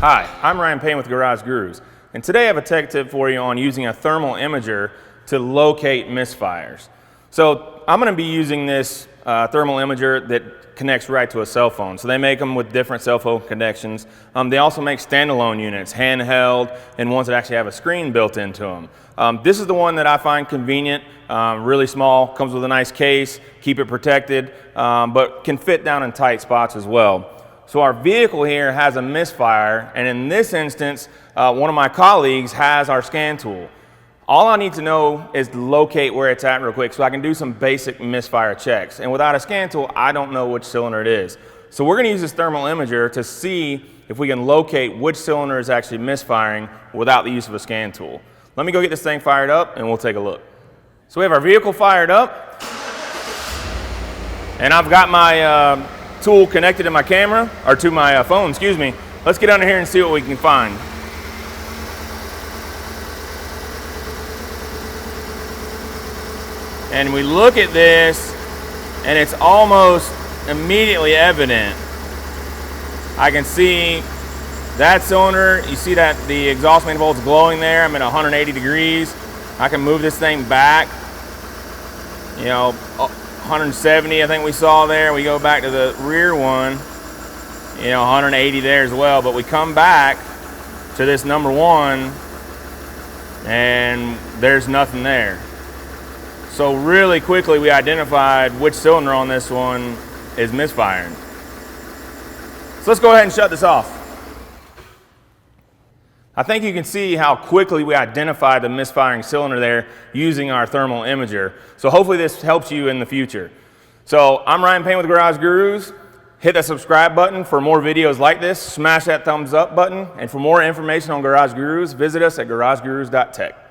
Hi, I'm Ryan Payne with Garage Gurus, and today I have a tech tip for you on using a thermal imager to locate misfires. So I'm going to be using this thermal imager that connects right to a cell phone. So they make them with different cell phone connections. They also make standalone units, handheld, and ones that actually have a screen built into them. This is the one that I find convenient, really small, comes with a nice case, keep it protected, but can fit down in tight spots as well. So our vehicle here has a misfire, and in this instance, one of my colleagues has our scan tool. All I need to know is to locate where it's at real quick so I can do some basic misfire checks. And without a scan tool, I don't know which cylinder it is. So we're going to use this thermal imager to see if we can locate which cylinder is actually misfiring without the use of a scan tool. Let me go get this thing fired up and we'll take a look. So we have our vehicle fired up, and I've got my tool connected to my camera, or to my phone, excuse me. Let's get under here and see what we can find. And we look at this, and it's almost immediately evident. I can see that cylinder. You see that the exhaust manifold's glowing there. I'm at 180 degrees. I can move this thing back, 170 I think we saw there. We go back to the rear one, 180 there as well. But we come back to this number one, and there's nothing there. So really quickly we identified which cylinder on this one is misfiring. So let's go ahead and shut this off. I think you can see how quickly we identified the misfiring cylinder there using our thermal imager. So hopefully this helps you in the future. So I'm Ryan Payne with Garage Gurus. Hit that subscribe button for more videos like this. Smash that thumbs up button. And for more information on Garage Gurus, visit us at garagegurus.tech.